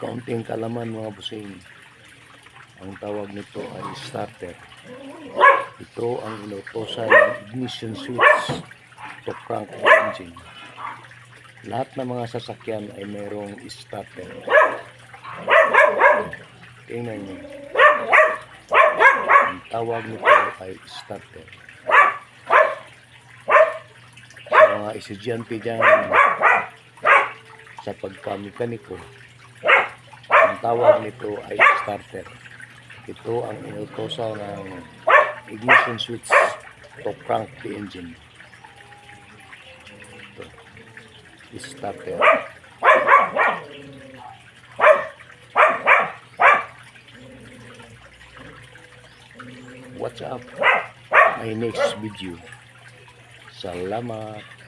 Kaunting kalaman mga busing. Ang tawag nito ay starter. Ito ang inutosan ng ignition switch to crank the engine. Lahat ng mga sasakyan ay mayroong starter. Tingnan nyo. Ang tawag nito ay starter. Sa mga estudyante dyan sa pagkamekaniko, ang tawag nito ay starter. Ito ang inutosan ng ignition switch to crank the engine. Ito, starter. Watch up my next video. Salamat.